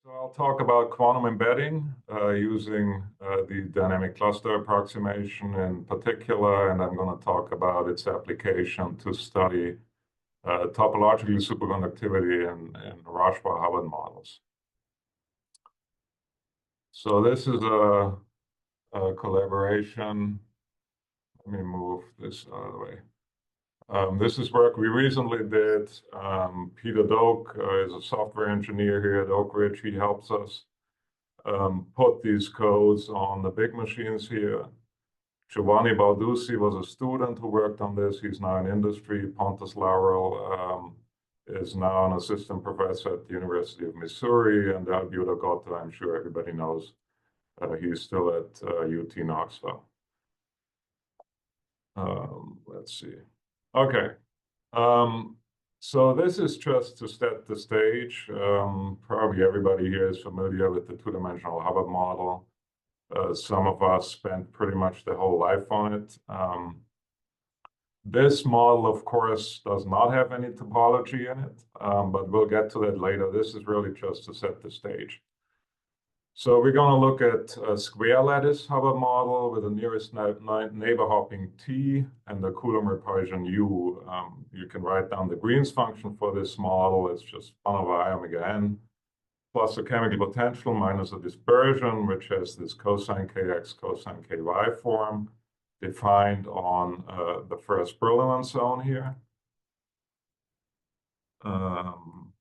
So I'll talk about quantum embedding using the dynamic cluster approximation in particular, and I'm going to talk about its application to study topological superconductivity in Rashba-Hubbard models. So this is a collaboration. Let me move this out of the way. This is work we recently did. Peter Doak is a software engineer here at Oak Ridge. He helps us put these codes on the big machines here. Giovanni Balducci was a student who worked on this. He's now in industry. Pontus Laurel is now an assistant professor at the University of Missouri. And Alberto Gotta, I'm sure everybody knows. He's still at UT Knoxville. Let's see. Okay, so this is just to set the stage. Probably everybody here is familiar with the two-dimensional Hubbard model. Some of us spent pretty much their whole life on it. This model, of course, does not have any topology in it, but we'll get to that later. This is really just to set the stage. So we're going to look at a square lattice Hubbard model with the nearest neighbor hopping T and the Coulomb repulsion U. You can write down the Green's function for this model. It's just 1 over I omega n plus a chemical potential minus a dispersion, which has this cosine kx, cosine ky form defined on the first Brillouin zone here. And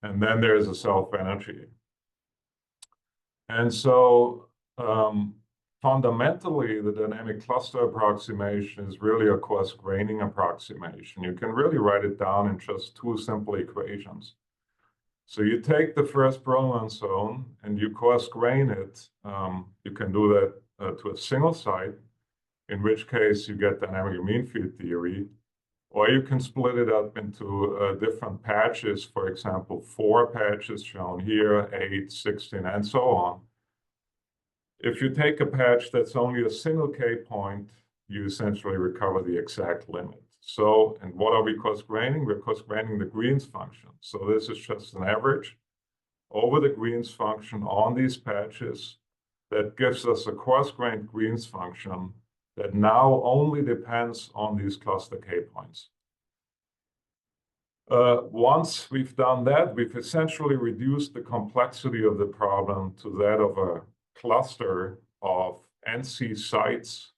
then there's a self-energy. And so fundamentally, the dynamic cluster approximation is really a coarse-graining approximation. You can really write it down in just 2 simple equations. So you take the first Brillouin zone and you coarse-grain it. You can do that to a single site, in which case you get dynamic mean field theory. Or you can split it up into different patches, for example, 4 patches shown here, 8, 16, and so on. If you take a patch that's only a single K point, you essentially recover the exact limit. So, and what are we coarse-graining? We're coarse-graining the Green's function. So this is just an average over the Green's function on these patches that gives us a coarse-grained Green's function that now only depends on these cluster K points. Once we've done that, we've essentially reduced the complexity of the problem to that of a cluster of NC sites.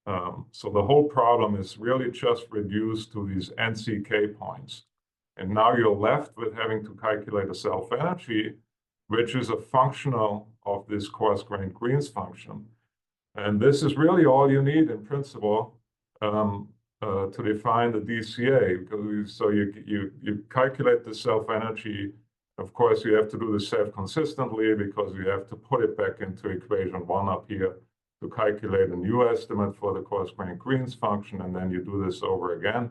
So the whole problem is really just reduced to these NC K points. And now you're left with having to calculate a self-energy, which is a functional of this coarse-grained Green's function. And this is really all you need in principle to define the DCA. So you calculate the self-energy. Of course, you have to do this self-consistently because you have to put it back into equation 1 up here to calculate a new estimate for the coarse-grained Green's function. And then you do this over again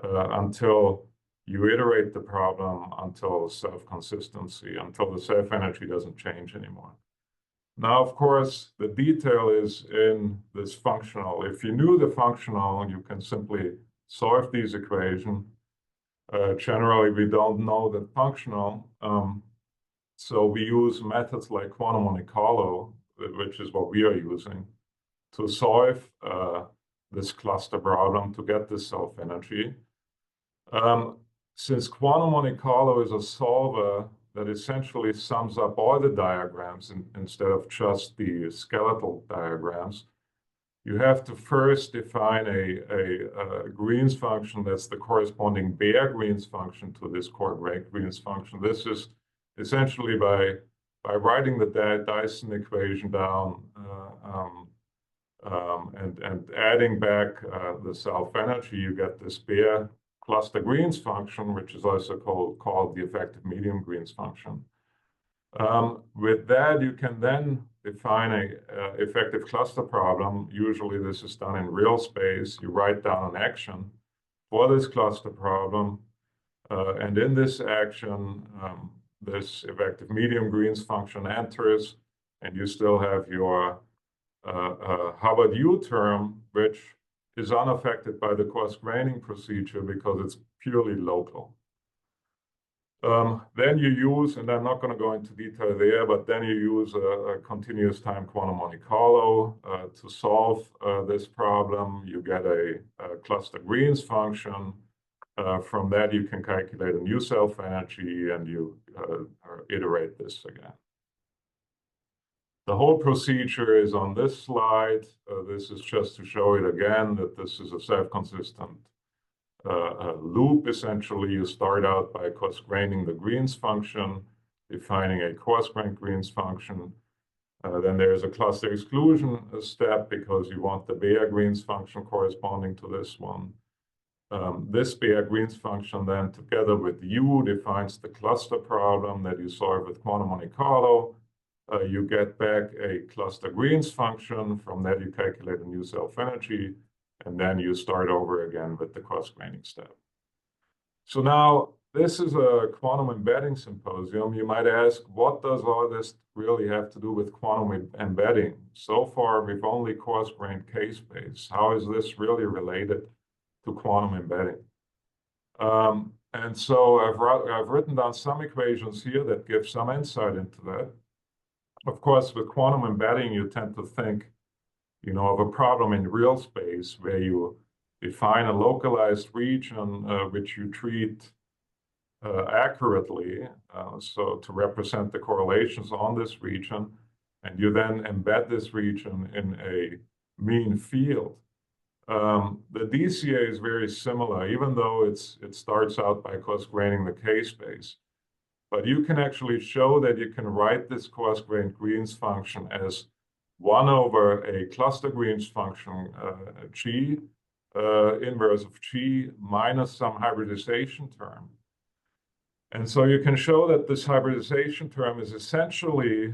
until you iterate the problem until self-consistency, until the self-energy doesn't change anymore. Now, of course, the detail is in this functional. If you knew the functional, you can simply solve these equations. Generally, we don't know the functional. So we use methods like quantum Monte Carlo, which is what we are using, to solve this cluster problem to get this self-energy. Since quantum Monte Carlo is a solver that essentially sums up all the diagrams instead of just the skeletal diagrams, you have to first define a Green's function that's the corresponding bare Green's function to this coarse-grained Green's function. This is essentially by writing the Dyson equation down and adding back the self-energy, you get this bare cluster Green's function, which is also called the effective medium Green's function. With that, you can then define an effective cluster problem. Usually this is done in real space. You write down an action for this cluster problem. And in this action, this effective medium Green's function enters, and you still have your Hubbard U term, which is unaffected by the coarse-graining procedure because it's purely local. Then you use, and I'm not going to go into detail there, but then you use a continuous time quantum Monte Carlo to solve this problem. You get a cluster Green's function. From that, you can calculate a new self-energy, and you iterate this again. The whole procedure is on this slide. This is just to show it again that this is a self-consistent loop. Essentially, you start out by coarse-graining the Green's function, defining a coarse-grained Green's function. Then there's a cluster exclusion step because you want the Maier Green's function corresponding to this one. This Maier Green's function then, together with U, defines the cluster problem that you solve with quantum Monte Carlo. You get back a cluster Green's function. From that, you calculate a new self-energy, and then you start over again with the coarse-graining step. So now, this is a quantum embedding symposium. You might ask, what does all this really have to do with quantum embedding? So far, we've only coarse-grained K-space. How is this really related to quantum embedding? And so I've written down some equations here that give some insight into that. Of course, with quantum embedding, you tend to think, of a problem in real space where you define a localized region which you treat accurately, so to represent the correlations on this region, and you then embed this region in a mean field. The DCA is very similar, even though it starts out by coarse-graining the K-space. But you can actually show that you can write this coarse-grained Green's function as 1 over a cluster Green's function, G, inverse of G, minus some hybridization term. And so you can show that this hybridization term is essentially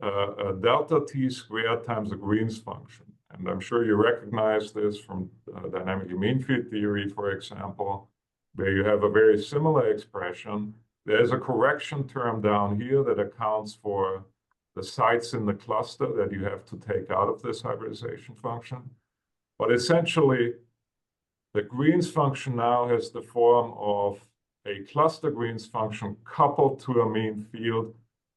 a delta T squared times a Green's function. And I'm sure you recognize this from dynamic mean field theory, for example, where you have a very similar expression. There's a correction term down here that accounts for the sites in the cluster that you have to take out of this hybridization function. But essentially, the Green's function now has the form of a cluster Green's function coupled to a mean field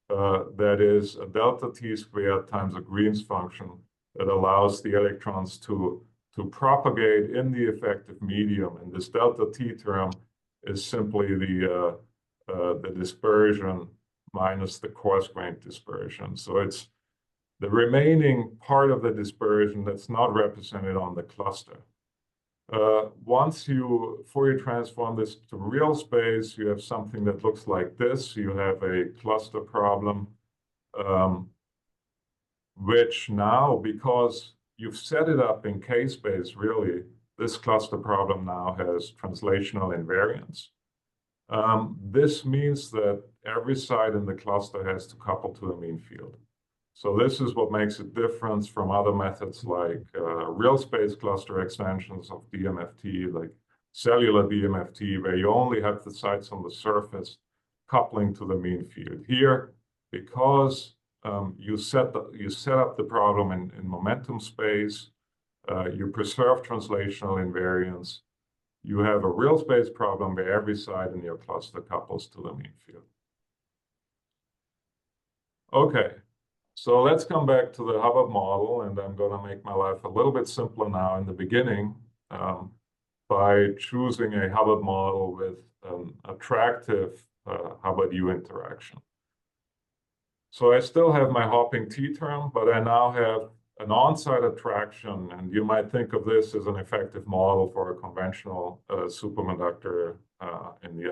that is a delta T squared times a Green's function that allows the electrons to propagate in the effective medium. And this delta T term is simply the dispersion minus the coarse-grained dispersion. So it's the remaining part of the dispersion that's not represented on the cluster. Once you Fourier transform this to real space, you have something that looks like this. You have a cluster problem, which now, because you've set it up in K-space, really, this cluster problem now has translational invariance. This means that every site in the cluster has to couple to a mean field. So this is what makes it different from other methods like real space cluster extensions of DMFT, like cellular DMFT, where you only have the sites on the surface coupling to the mean field. Here, because you set up the problem in momentum space, you preserve translational invariance, you have a real space problem where every site in your cluster couples to the mean field. Okay, so let's come back to the Hubbard model, and I'm going to make my life a little bit simpler now in the beginning by choosing a Hubbard model with an attractive Hubbard-U interaction. So I still have my hopping T term, but I now have an on-site attraction, and you might think of this as an effective model for a conventional superconductor in the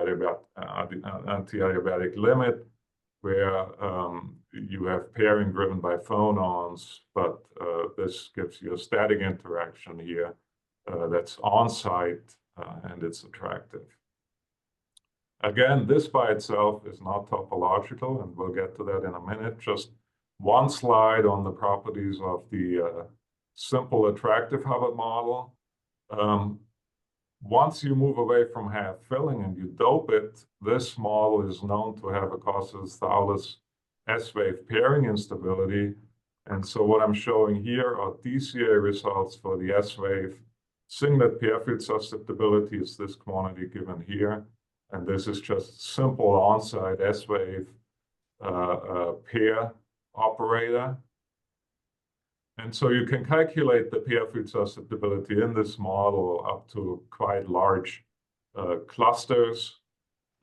anti-adiabatic limit, where you have pairing driven by phonons, but this gives you a static interaction here that's on-site and it's attractive. Again, this by itself is not topological, and we'll get to that in a minute. Just one slide on the properties of the simple attractive Hubbard model. Once you move away from half filling and you dope it, this model is known to have a causative-Thouless S-wave pairing instability. And so what I'm showing here are DCA results for the S-wave singlet pair field susceptibility is this quantity given here. And this is just simple on-site S-wave pair operator. And so you can calculate the pair field susceptibility in this model up to quite large clusters.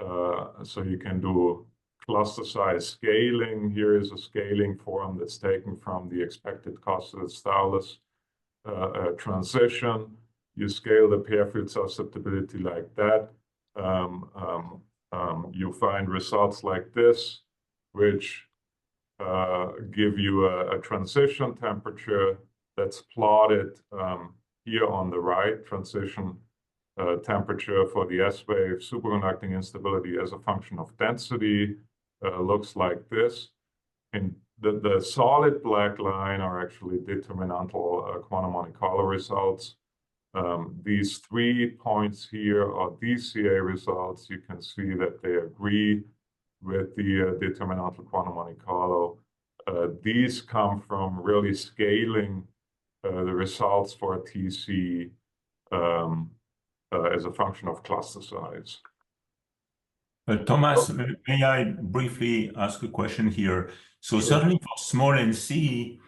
So you can do cluster size scaling. Here is a scaling form that's taken from the expected Kosterlitz-Thouless transition. You scale the pair field susceptibility like that. You find results like this, which give you a transition temperature that's plotted here on the right, transition temperature for the S-wave superconducting instability as a function of density looks like this. And the solid black line are actually determinantal quantum Monte Carlo results. These 3 points here are DCA results. You can see that they agree with the determinantal quantum Monte Carlo. These come from really scaling the results for TC as a function of cluster size. Thomas, may I briefly ask a question here? So Sure. Certainly for small NC,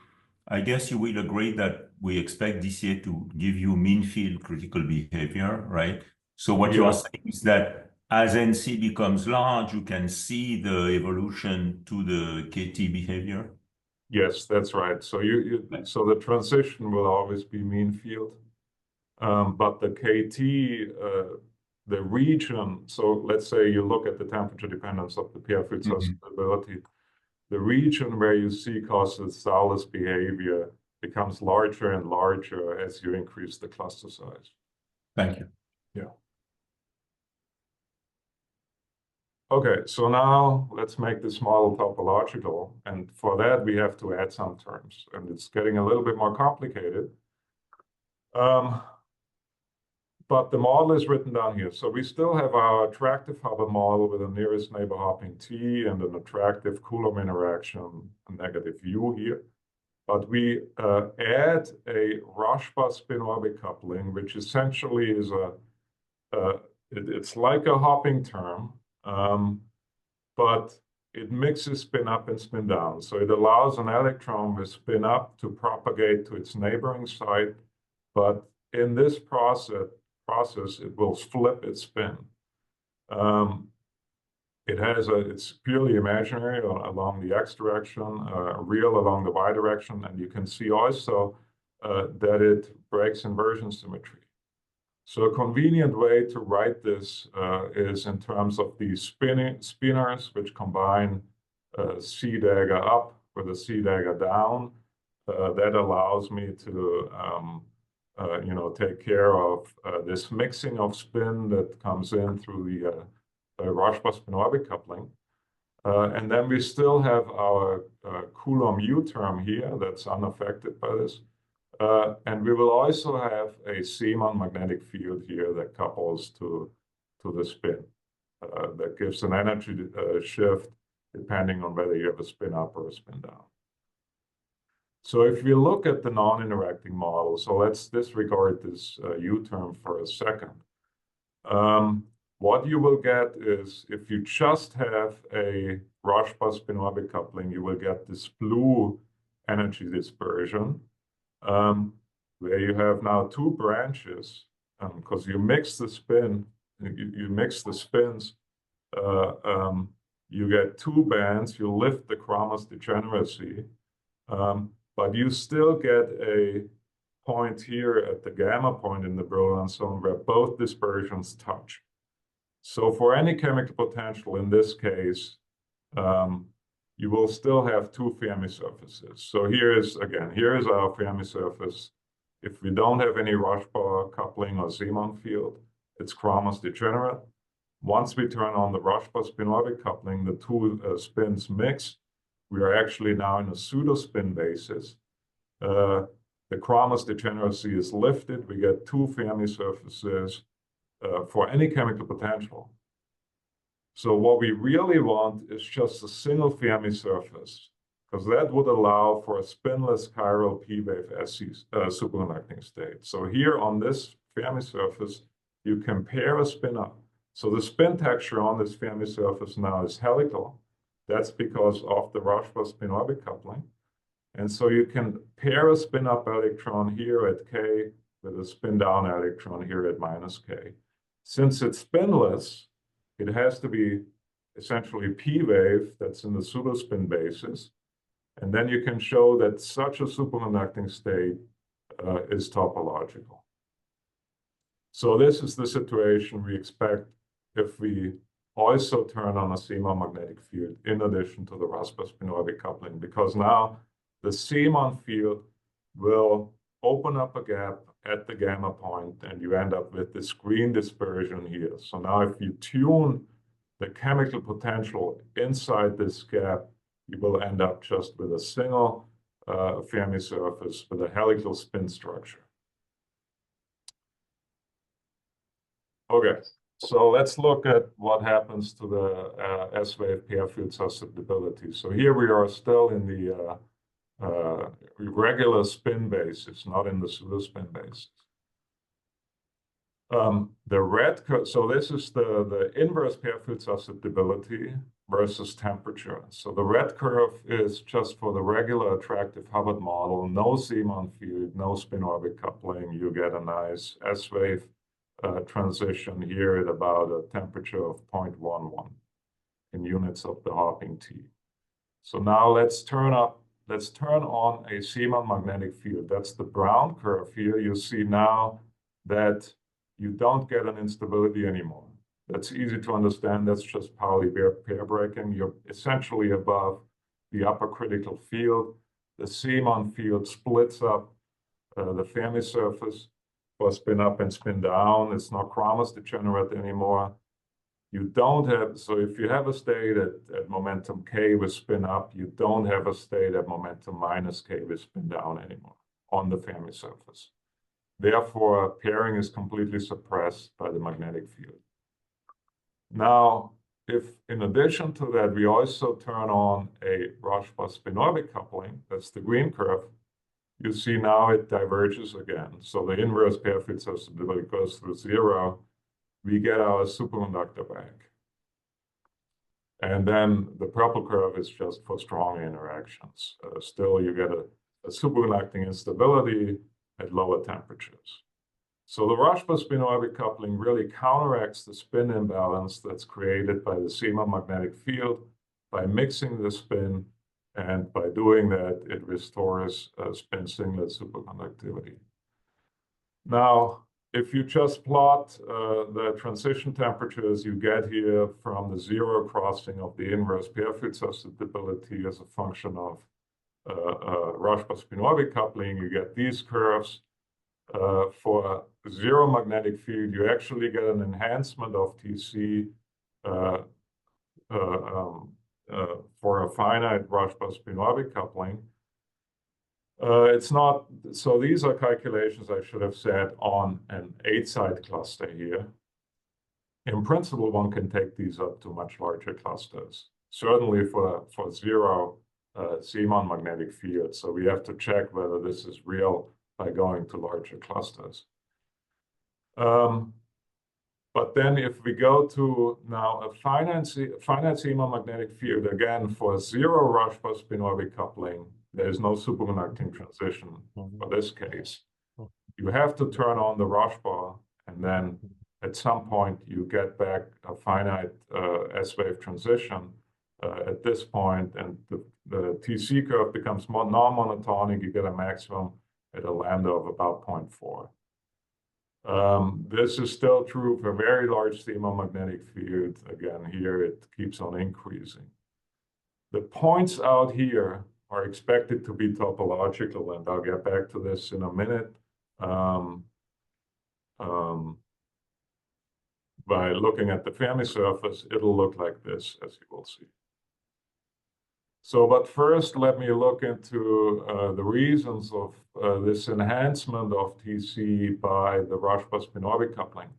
I guess you will agree that we expect DCA to give you mean field critical behavior, right? So what you are saying is that as NC becomes large, you can see the evolution to the KT behavior? Yes, that's right. So so the transition will always be mean field. But the KT, the region, so let's say you look at the temperature dependence of the pair field susceptibility, the region where you see Kosterlitz-Thouless behavior becomes larger and larger as you increase the cluster size. Thank you. Yeah. Okay, so now let's make this model topological. And for that, we have to add some terms. And it's getting a little bit more complicated. But the model is written down here. So we still have our attractive Hubbard model with a nearest neighbor hopping T and an attractive Coulomb interaction, negative U here. But we add a Rashba spin-orbit coupling, which essentially is it's like a hopping term, but it mixes spin up and spin down. So it allows an electron with spin up to propagate to its neighboring site. But in this process, it will flip its spin. It's purely imaginary along the x direction, real along the y direction, and you can see also that it breaks inversion symmetry. So a convenient way to write this is in terms of these spinors, which combine C dagger up with a C dagger down. That allows me to take care of this mixing of spin that comes in through the Rashba spin-orbit coupling. And then we still have our Coulomb U term here that's unaffected by this. And we will also have a Zeeman magnetic field here that couples to the spin. That gives an energy shift depending on whether you have a spin up or a spin down. So if we look at the non-interacting model, so let's disregard this U term for a second. What you will get is if you just have a Rashba spin-orbit coupling, you will get this blue energy dispersion, where you have now 2 branches, because you mix the spin, you mix the spins, you get 2 bands, you lift the Kramers degeneracy, but you still get a point here at the gamma point in the Brillouin zone where both dispersions touch. So for any chemical potential in this case, you will still have 2 Fermi surfaces. So here is our Fermi surface. If we don't have any Rashba coupling or Zeeman field, it's Kramers degenerate. Once we turn on the Rashba spin-orbit coupling, the 2 spins mix. We are actually now in a pseudo-spin basis. The Kramers degeneracy is lifted. We get 2 Fermi surfaces for any chemical potential. So what we really want is just a single Fermi surface, because that would allow for a spinless chiral p-wave SC superconducting state. So here on this Fermi surface, you compare a spin up. So the spin texture on this Fermi surface now is helical. That's because of the Rashba spin-orbit coupling. And so you can pair a spin-up electron here at K with a spin-down electron here at minus K. Since it's spinless, it has to be essentially P wave that's in the pseudospin basis. And then you can show that such a superconducting state is topological. So this is the situation we expect if we also turn on a CMON magnetic field in addition to the Rashba spin-orbit coupling, because now the CMON field will open up a gap at the gamma point, and you end up with this green dispersion here. So now if you tune the chemical potential inside this gap, you will end up just with a single Fermi surface with a helical spin structure. Okay, so let's look at what happens to the S-wave pair field susceptibility. So here we are still in the regular spin basis, not in the pseudospin basis. The red curve, so this is the inverse pair field susceptibility versus temperature. So the red curve is just for the regular attractive Hubbard model, no CMON field, no spin-orbit coupling. You get a nice S-wave transition here at about a temperature of 0.11 in units of the Hawking T. So now let's turn on a CMON magnetic field. That's the brown curve here. You see now that you don't get an instability anymore. That's easy to understand. That's just Pauli pair breaking. You're essentially above the upper critical field. The CMON field splits up the Fermi surface for spin up and spin down. It's not Kramers degenerate anymore. You don't have, so if you have a state at momentum K with spin up, you don't have a state at momentum minus K with spin down anymore on the Fermi surface. Therefore, pairing is completely suppressed by the magnetic field. Now, if in addition to that, we also turn on a Rashba spin-orbit coupling, that's the green curve, you see now it diverges again. So the inverse pair field susceptibility goes through zero. We get our superconductor back. And then the purple curve is just for strong interactions. Still, you get a superconducting instability at lower temperatures. So the Rashba spin-orbit coupling really counteracts the spin imbalance that's created by the CMON magnetic field by mixing the spin, and by doing that, it restores spin singlet superconductivity. Now, if you just plot the transition temperatures you get here from the zero crossing of the inverse pair field susceptibility as a function of Rashba spin-orbit coupling, you get these curves. For zero magnetic field, you actually get an enhancement of TC for a finite Rashba spin-orbit coupling. It's not, so these are calculations I should have said on an 8-side cluster here. In principle, one can take these up to much larger clusters, certainly for zero CMON magnetic field. So we have to check whether this is real by going to larger clusters. But then if we go to now a finite CMON magnetic field, again, for zero Rashba spin-orbit coupling, there's no superconducting transition for this case. You have to turn on the Rashba, and then at some point you get back a finite S-wave transition at this point, and the TC curve becomes more non-monotonic. You get a maximum at a lambda of about 0.4. This is still true for very large CMON magnetic field. Again, here it keeps on increasing. The points out here are expected to be topological, and I'll get back to this in a minute. By looking at the Fermi surface, it'll look like this, as you will see. So, but first, let me look into the reasons of this enhancement of TC by the Rashba spin-orbit coupling.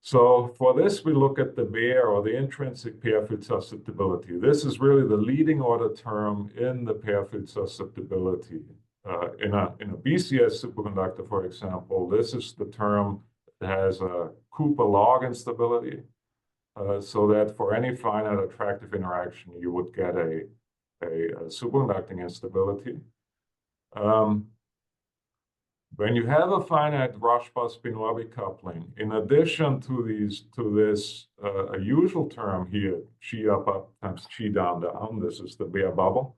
So for this, we look at the Baer, or the intrinsic pair field susceptibility. This is really the leading order term in the pair field susceptibility. In a BCS superconductor, for example, this is the term has a Cooper log instability, so that for any finite attractive interaction, you would get a superconducting instability. When you have a finite Rashba-Spin-Orbit coupling, in addition to this a usual term here, chi up times chi down down, this is the bare bubble,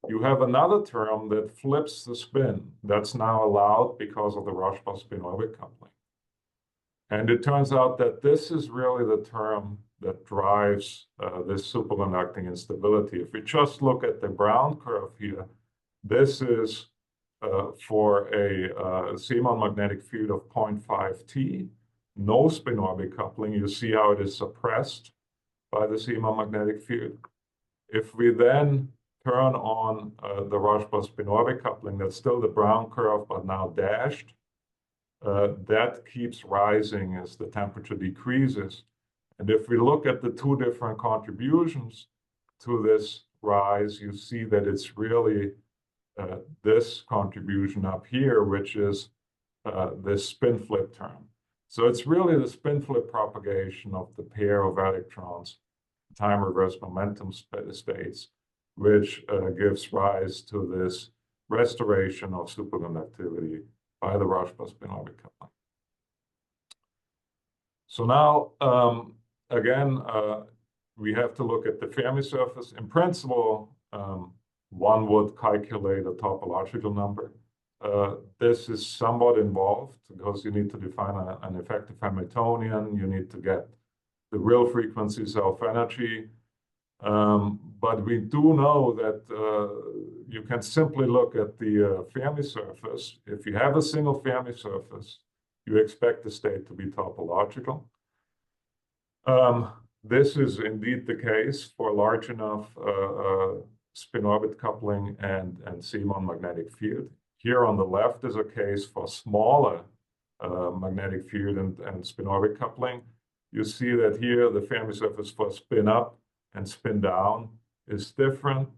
you have another term that flips the spin. That's now allowed because of the Rashba-Spin-Orbit coupling. And it turns out that this is really the term that drives this superconducting instability. If we just look at the Brown curve here, this is for a Simon magnetic field of 0.5 T, no spin-orbit coupling. You see how it is suppressed by the Simon magnetic field. If we then turn on the Rashba-Spin-Orbit coupling, that's still the Brown curve, but now dashed. That keeps rising as the temperature decreases. And if we look at the two different contributions to this rise, you see that it's really this contribution up here, which is this spin flip term. So it's really the spin flip propagation of the pair of electrons, time reverse momentum states, which gives rise to this restoration of superconductivity by the Rashba-Spin-Orbit coupling. So now, again, we have to look at the Fermi surface. In principle, one would calculate a topological number. This is somewhat involved because you need to define an effective Hamiltonian. You need to get the real frequency self-energy. But we do know that you can simply look at the Fermi surface. If you have a single Fermi surface, you expect the state to be topological. This is indeed the case for large enough spin-orbit coupling and Simon magnetic field. Here on the left is a case for smaller magnetic field and spin-orbit coupling. You see that here the Fermi surface for spin up and spin down is different.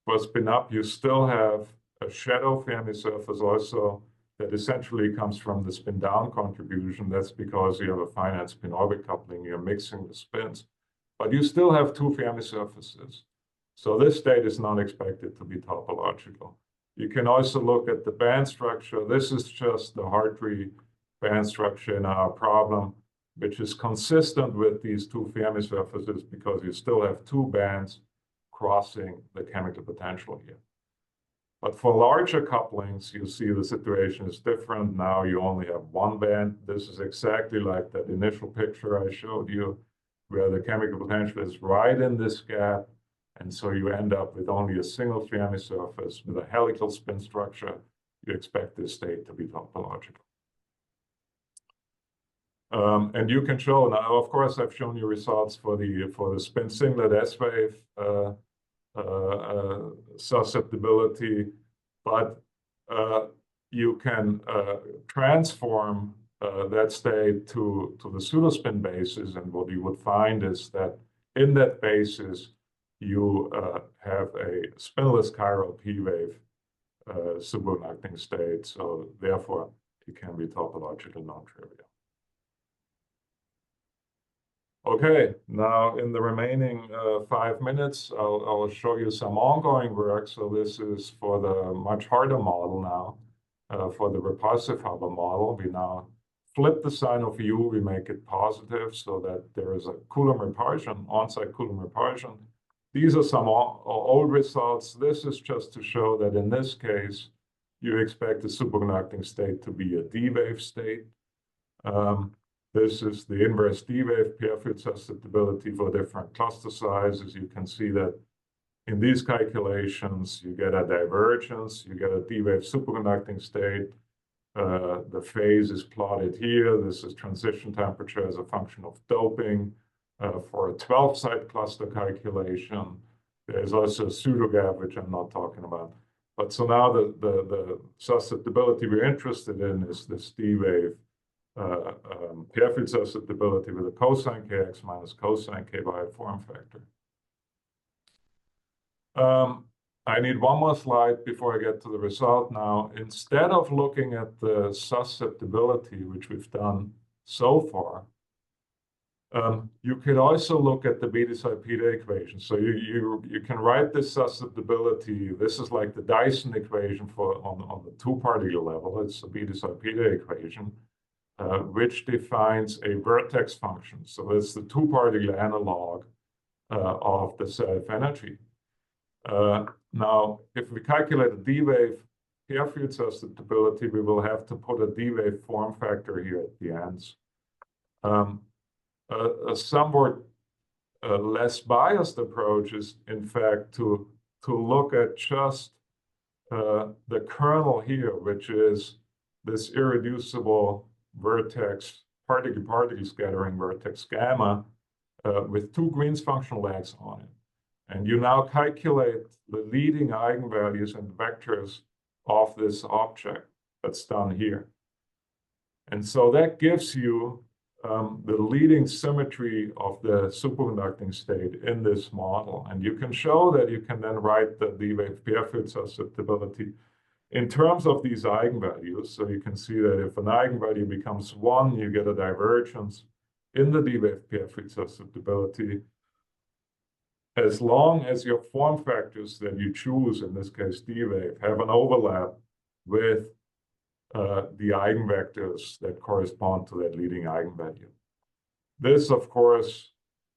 For spin up, you still have a shadow Fermi surface also that essentially comes from the spin down contribution. That's because you have a finite spin-orbit coupling, you're mixing the spins. But you still have two Fermi surfaces. So this state is not expected to be topological. You can also look at the band structure. This is just the Hartree band structure in our problem, which is consistent with these two Fermi surfaces because you still have two bands crossing the chemical potential here. But for larger couplings, you see the situation is different. Now you only have one band. This is exactly like that initial picture I showed you, where the chemical potential is right in this gap. And so you end up with only a single Fermi surface with a helical spin structure. You expect this state to be topological. And you can show now, of course, I've shown you results for the spin singlet S-wave susceptibility, but you can transform that state to the pseudospin basis, and what you would find is that in that basis you have a spinless chiral p-wave superconducting state, so therefore it can be topological non-trivial. Okay, now in the remaining 5 minutes, I'll show you some ongoing work. So this is for the much harder model now, for the repulsive Hubbard model. We now flip the sign of U, we make it positive so that there is a Coulomb repulsion, on-site Coulomb repulsion. These are some old results. This is just to show that in this case, you expect the superconducting state to be a D-wave state. This is the inverse D-wave pair field susceptibility for different cluster sizes. You can see that in these calculations, you get a divergence, you get a D-wave superconducting state. The phase is plotted here. This is transition temperature as a function of doping for a 12-site cluster calculation. There's also a pseudo gap, which I'm not talking about. But so now the susceptibility we're interested in is this D-wave pair field susceptibility with a cosine kx minus cosine k by a form factor. I need one more slide before I get to the result now. Instead of looking at the susceptibility, which we've done so far, you could also look at the Betis-Pita equation. So you can write this susceptibility. This is like the Dyson equation for on the two-particle level. It's a Betis-Pita equation, which defines a vertex function. So it's the two-particle analog of the self-energy. Now, if we calculate a D-wave pair field susceptibility, we will have to put a D-wave form factor here at the ends. A somewhat less biased approach is, in fact, to look at just the kernel here, which is this irreducible vertex, particle-particle scattering vertex gamma, with two Green's functional legs on it. And you now calculate the leading eigenvalues and vectors of this object that's done here. And so that gives you the leading symmetry of the superconducting state in this model. And you can show that you can then write the D-wave pair field susceptibility in terms of these eigenvalues. So you can see that if an eigenvalue becomes 1, you get a divergence in the D-wave pair field susceptibility, as long as your form factors that you choose, in this case D-wave, have an overlap with the eigenvectors that correspond to that leading eigenvalue. This, of course,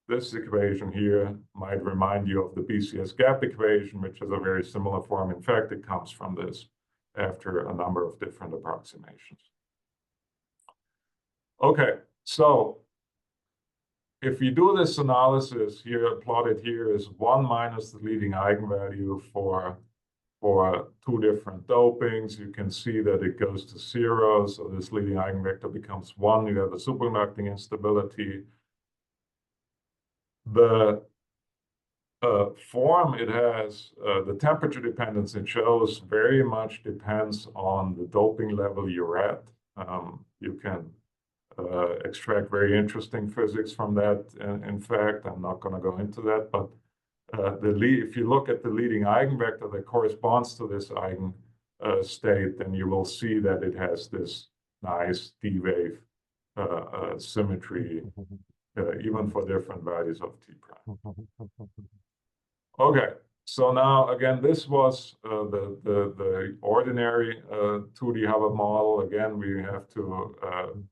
this equation here might remind you of the BCS gap equation, which has a very similar form. In fact, it comes from this after a number of different approximations. Okay, so if you do this analysis here, plotted here is 1 minus the leading eigenvalue for two different dopings. You can see that it goes to 0. So this leading eigenvector becomes 1. You have a superconducting instability. The form it has, the temperature dependence it shows very much depends on the doping level you're at. You can extract very interesting physics from that. In fact, I'm not going to go into that, but if you look at the leading eigenvector that corresponds to this eigen state, then you will see that it has this nice D-wave symmetry, even for different values of T prime. Okay, so now again, this was the ordinary 2D Hubbard model. Again, we have to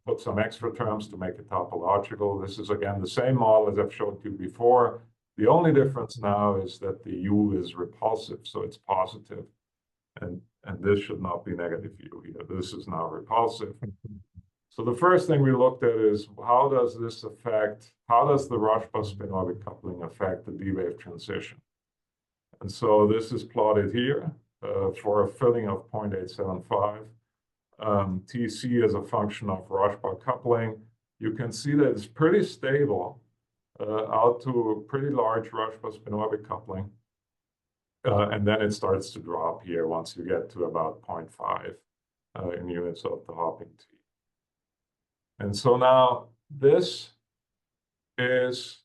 put some extra terms to make it topological. This is again the same model as I've showed you before. The only difference now is that the U is repulsive, so it's positive. And this should not be negative U here. This is now repulsive. So the first thing we looked at is how does the Rashba spin orbit coupling affect the D-wave transition? And so this is plotted here for a filling of 0.875. TC is a function of Rashba coupling. You can see that it's pretty stable out to a pretty large Rashba spin orbit coupling. And then it starts to drop here once you get to about 0.5 in units of the hopping T. And so now this is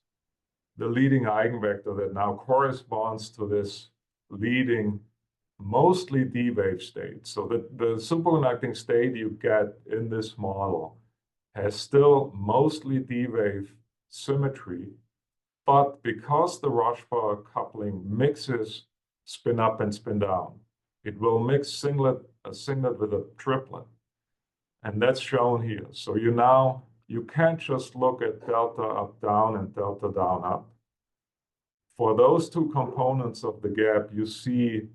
the leading eigenvector that now corresponds to this leading mostly D-wave state. So the superconducting state you get in this model has still mostly D-wave symmetry, but because the Rashba coupling mixes spin up and spin down, it will mix a singlet with a triplet. And that's shown here. So you can't just look at delta up down and delta down up. For those two components of the gap, you see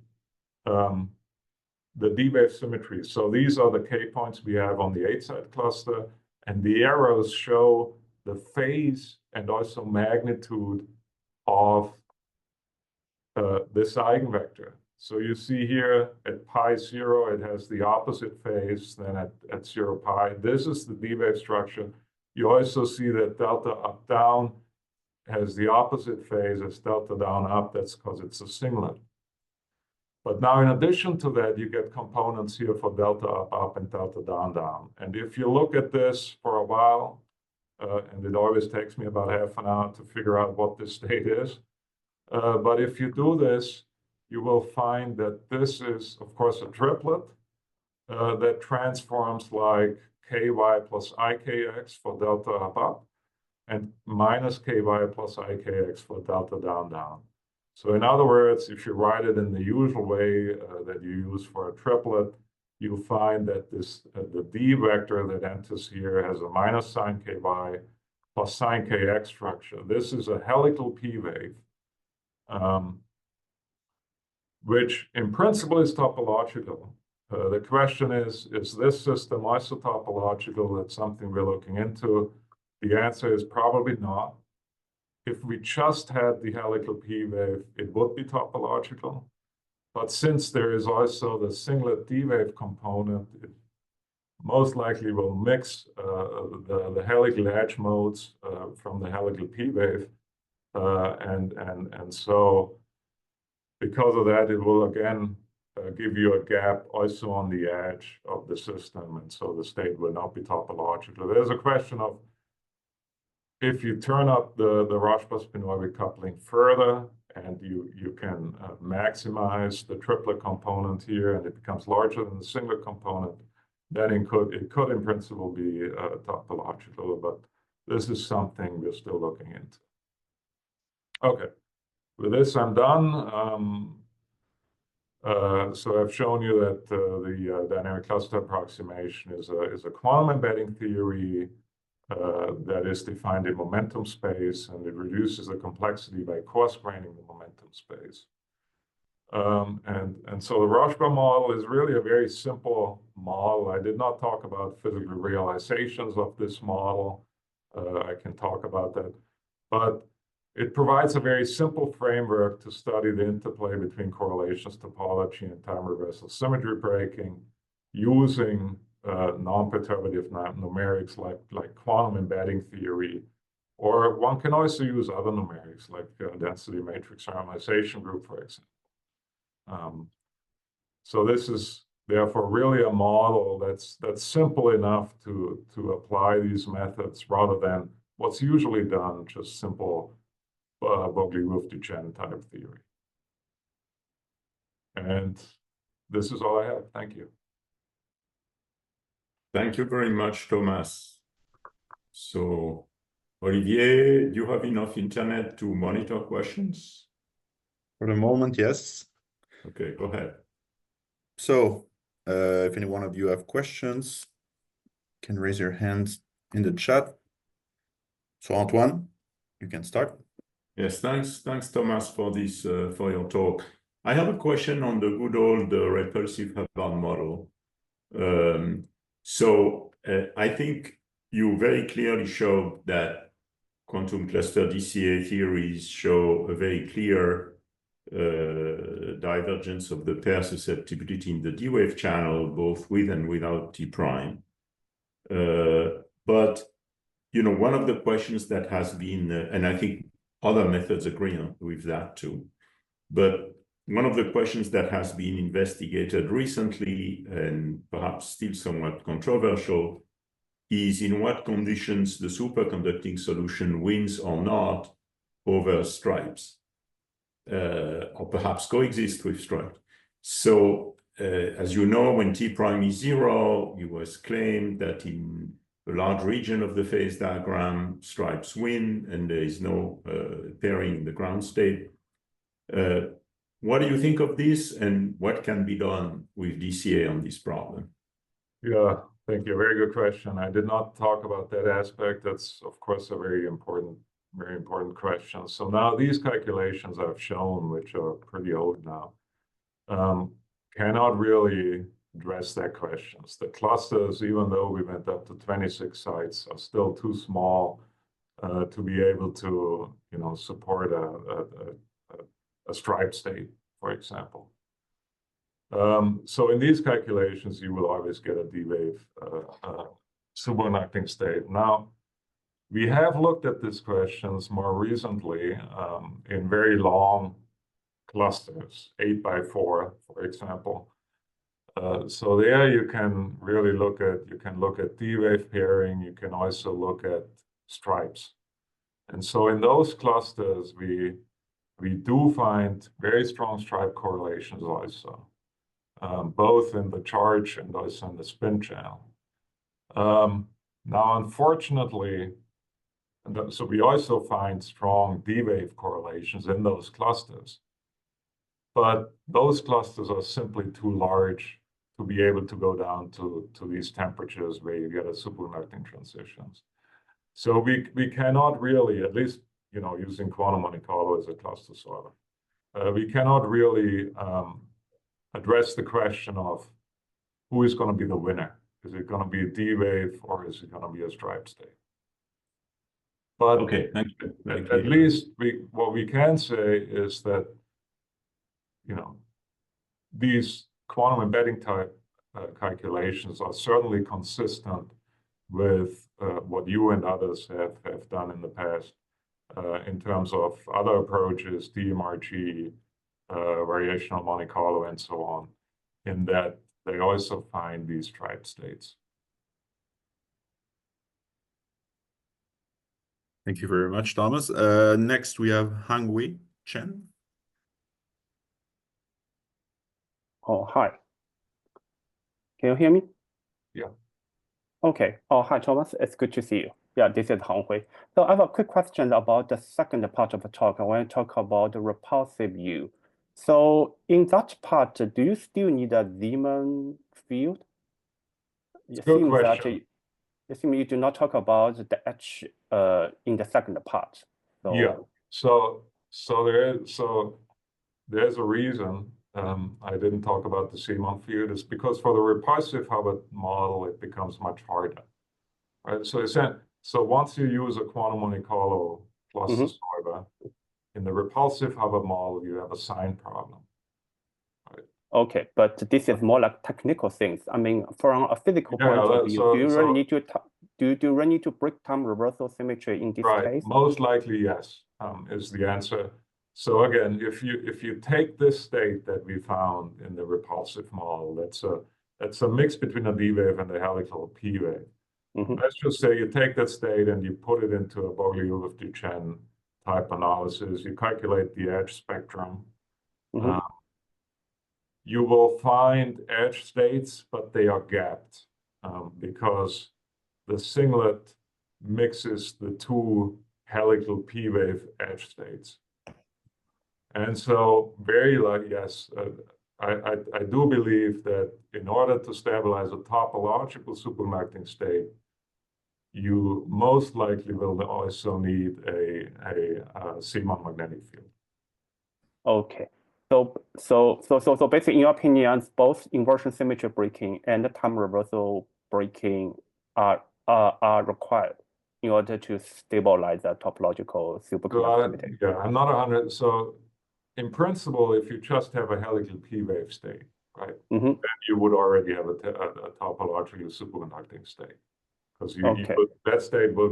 the D-wave symmetry. So these are the K points we have on the 8-side cluster, and the arrows show the phase and also magnitude of this eigenvector. So you see here at pi 0, it has the opposite phase than at 0 pi. This is the D-wave structure. You also see that delta up down has the opposite phase as delta down up. That's because it's a singlet. But now in addition to that, you get components here for delta up up and delta down down. And if you look at this for a while, and it always takes me about half an hour to figure out what this state is. But if you do this, you will find that this is, of course, a triplet that transforms like ky plus ikx for delta up, and minus ky plus ikx for delta down. So in other words, if you write it in the usual way that you use for a triplet, you find that the d vector that enters here has a minus sine ky plus sine kx structure. This is a helical p wave, which in principle is topological. The question is this system also topological? That's something we're looking into. The answer is probably not. If we just had the helical p wave, it would be topological. But since there is also the singlet d wave component, it most likely will mix the helical edge modes from the helical p wave. And so because of that, it will again give you a gap also on the edge of the system. And so the state will not be topological. There's a question of if you turn up the Rashba-Spinozzi coupling further, and you can maximize the triplet component here, and it becomes larger than the singlet component, then it could in principle be topological. But this is something we're still looking into. Okay, with this I'm done. So I've shown you that the dynamic cluster approximation is a quantum embedding theory that is defined in momentum space, and it reduces the complexity by coarse-graining the momentum space. And so the Rashba model is really a very simple model. I did not talk about physical realizations of this model. I can talk about that. But it provides a very simple framework to study the interplay between correlations topology and time reversal symmetry breaking using non-perturbative numerics like quantum embedding theory, or one can also use other numerics like density matrix harmonization group, for example. So this is therefore really a model that's simple enough to apply these methods rather than what's usually done, just simple Boglie-Wolff-Duchenne type theory. And this is all I have. Thank you. Thank you very much, Thomas. So, Olivier, do you have enough internet to monitor questions? For the moment, yes. Okay, go ahead. So, if any one of you have questions, you can raise your hands in the chat. So, Antoine, you can start. Yes, thanks, Thomas, for this for your talk. I have a question on the good old repulsive Hubbard model. So I think you very clearly showed that quantum cluster DCA theories show a very clear divergence of the pair susceptibility in the D-wave channel, both with and without T prime. But, you know, one of the questions that has been, and I think other methods agree with that too, but one of the questions that has been investigated recently, and perhaps still somewhat controversial, is in what conditions the superconducting solution wins or not over stripes, or perhaps coexist with stripes. So, as you know, when T prime is 0, it was claimed that in a large region of the phase diagram, stripes win, and there is no pairing in the ground state. What do you think of this, and what can be done with DCA on this problem? Yeah, thank you. Very good question. I did not talk about that aspect. That's, of course, a very important question. So now these calculations I've shown, which are pretty old now, cannot really address that question. The clusters, even though we went up to 26 sites, are still too small to be able to, you know, support a stripe state, for example. So in these calculations, you will always get a D-wave superconducting state. Now, we have looked at these questions more recently in very long clusters, 8x4, for example. So there you can really look at D-wave pairing. You can also look at stripes. And so in those clusters, we we do find very strong stripe correlations also, both in the charge and also in the spin channel. Now, unfortunately, so we also find strong D-wave correlations in those clusters. But those clusters are simply too large to be able to go down to these temperatures where you get a superconducting transitions. So we cannot really, at least, you know, using quantum Monte Carlo as a cluster solver, we cannot really address the question of who is going to be the winner. Is it going to be a D-wave or is it going to be a stripe state? But okay, thank you. At least what we can say is that, you know, these quantum embedding type calculations are certainly consistent with what you and others have done in the past in terms of other approaches, DMRG, variational Monte Carlo, and so on, in that they also find these stripe states. Thank you very much, Thomas. Next, we have Hangwei Chen. Oh, hi. Can you hear me? Yeah. Okay. Oh, hi, Thomas. It's good to see you. Yeah, this is Hangwei. So I have a quick question about the second part of the talk. I want to talk about the repulsive U. So in that part, do you still need a Zeeman field? It Good question. It seems you do not talk about the H in the second part. So, yeah. So there's a reason I didn't talk about the Zeeman field. Is because for the repulsive Hubbard model, it becomes much harder. Right? So once you use a quantum Monte Carlo cluster solver, in the repulsive Hubbard model, you have a sign problem. Right? Okay, but this is more like technical things. I mean, from a physical point of view, do you really need to break time reversal symmetry in this case? Most likely, yes, is the answer. So again, if you take this state that we found in the repulsive model, that's a mix between a D wave and a helical P wave. Let's just say you take that state and you put it into a Broglie-Ulrich-Duchenne type analysis. You calculate the edge spectrum. You will find edge states, but they are gapped because the singlet mixes the two helical P wave edge states. And so yes, I do believe that in order to stabilize a topological superconducting state, you most likely will also need a Zeeman magnetic field. Okay. So basically, in your opinion, both inversion symmetry breaking and time reversal breaking are required in order to stabilize the topological superconductivity. Yeah, I'm not 100. So in principle, if you just have a helical P wave state, right, then you would already have a topological superconducting state. Because that state will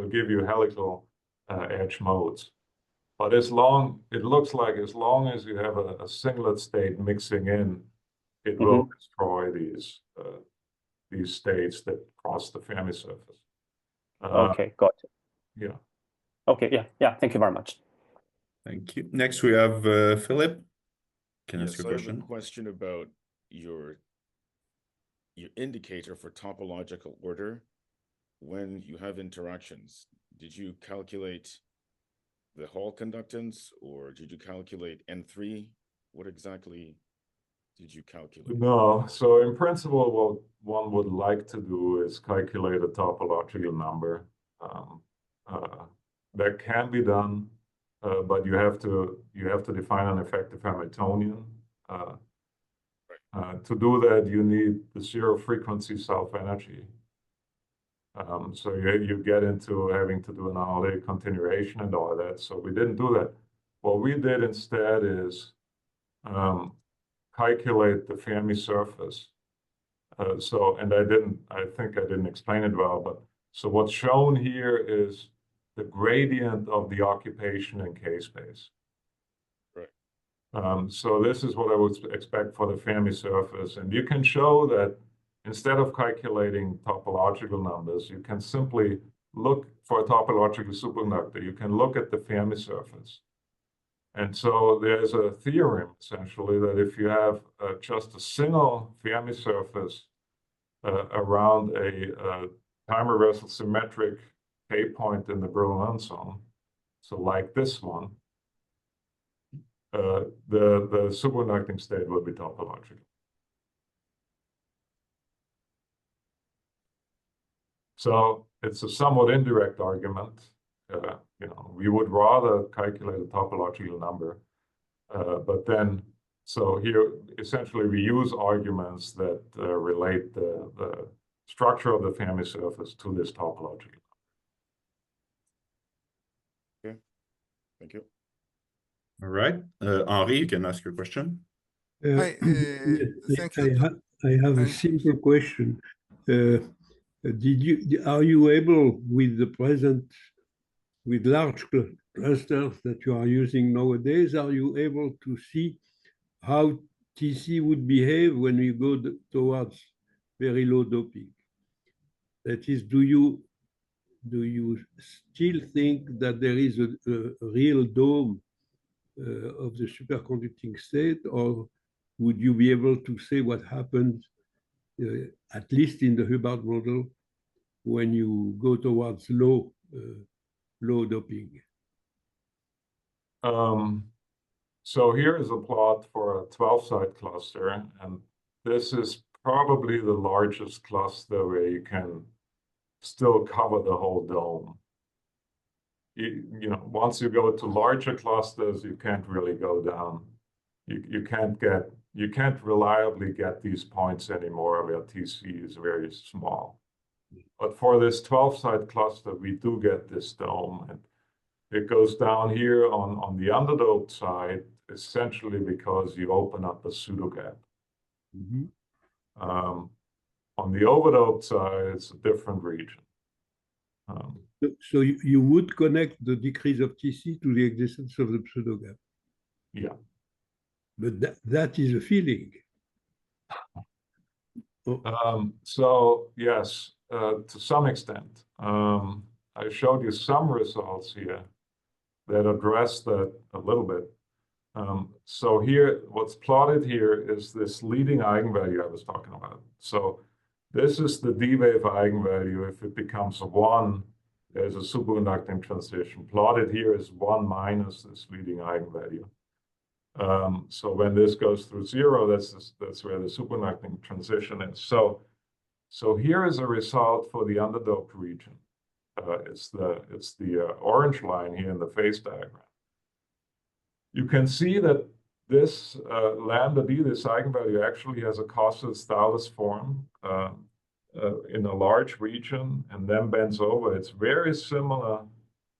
give you helical edge modes. But it looks like as long as you have a singlet state mixing in, it will destroy these states that cross the Fermi surface. Okay, got it. Yeah. Okay, yeah. Thank you very much. Thank you. Next, we have Philip. Can I ask you a question? I have a question about your indicator for topological order when you have interactions. Did you calculate the Hall conductance, or did you calculate N3? What exactly did you calculate? No. So in principle, what one would like to do is calculate a topological number. That can be done, but you have to define an effective Hamiltonian. To do that, you need the zero frequency self-energy. So you get into having to do an analytic continuation and all that. So we didn't do that. What we did instead is calculate the Fermi surface. And I think I didn't explain it well, but so what's shown here is the gradient of the occupation in K-space. Right. So this is what I would expect for the Fermi surface. And you can show that instead of calculating topological numbers, you can simply look for a topological superconductor. You can look at the Fermi surface. And so there's a theorem, essentially, that if you have just a single Fermi surface around a time reversal symmetric K point in the Brillouin zone, so like this one, the superconducting state will be topological. So it's a somewhat indirect argument. You know, we would rather calculate a topological number, but then, so here essentially we use arguments that relate the structure of the Fermi surface to this topological. Okay, thank you. All right, Henri, you can ask your question. Hi, Yes, thank you. I have a simple question. Are you able, with the present, with large clusters that you are using nowadays, are you able to see how TC would behave when you go towards very low doping? That is, do you still think that there is a real dome of the superconducting state, or would you be able to say what happens, at least in the Hubbard model, when you go towards low doping? So here is a plot for a 12-site cluster, and this is probably the largest cluster where you can still cover the whole dome. You know, once you go to larger clusters, you can't really go down. You can't reliably get these points anymore where TC is very small. But for this 12-site cluster, we do get this dome, and it goes down here on the underdoped side, essentially because you open up a pseudo gap. Mm-hmm. On the overdoped side, it's a different region. So you would connect the decrease of TC to the existence of the pseudo gap. Yeah. But that is a feeling. So yes, to some extent. I showed you some results here that address that a little bit. So here, what's plotted here is this leading eigenvalue I was talking about. So this is the D-wave eigenvalue. If it becomes 1, there's a superconducting transition. Plotted here is 1 minus this leading eigenvalue. So when this goes through 0, that's where the superconducting transition is. So here is a result for the underdoped region. It's the orange line here in the phase diagram. You can see that this lambda d, this eigenvalue, actually has a Costa-Thales form in a large region and then bends over. It's very similar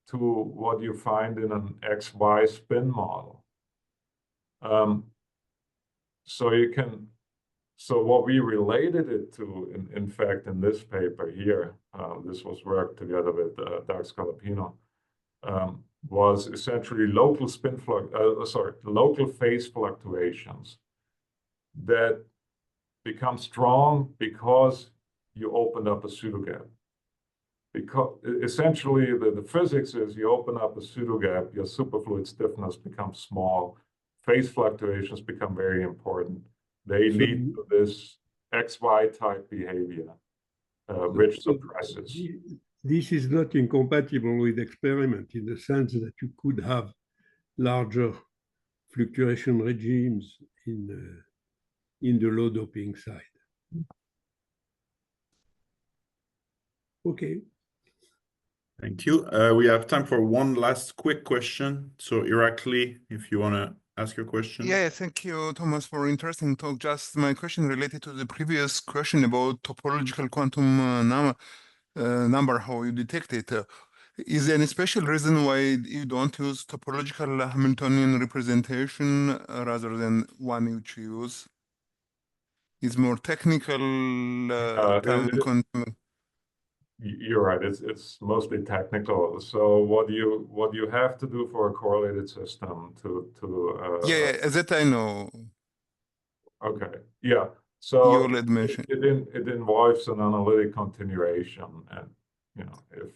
to what you find in an XY spin model. So what we related it to, in fact, in this paper here, this was worked together with Doug Scalapino, was essentially local local phase fluctuations that become strong because you opened up a pseudo gap. Because essentially the physics is you open up a pseudo gap, your superfluid stiffness becomes small, phase fluctuations become very important. They lead to this XY type behavior, which suppresses. This is not incompatible with experiment in the sense that you could have larger fluctuation regimes in the low doping side. Okay. Thank you. We have time for one last quick question. So Irakli, if you want to ask your question. Yeah, thank you, Thomas, for interesting talk. Just my question related to the previous question about topological quantum number, how you detect it. Is there any special reason why you don't use topological Hamiltonian representation rather than one which you use? Is more technical quantum. You're right. It's mostly technical. So what you have to do for a correlated system to yeah, that I know. Okay. Yeah. So You already mentioned it involves an analytic continuation, and if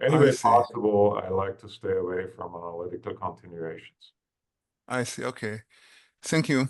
any way possible, I like to stay away from analytical continuations. I see. Okay. Thank you.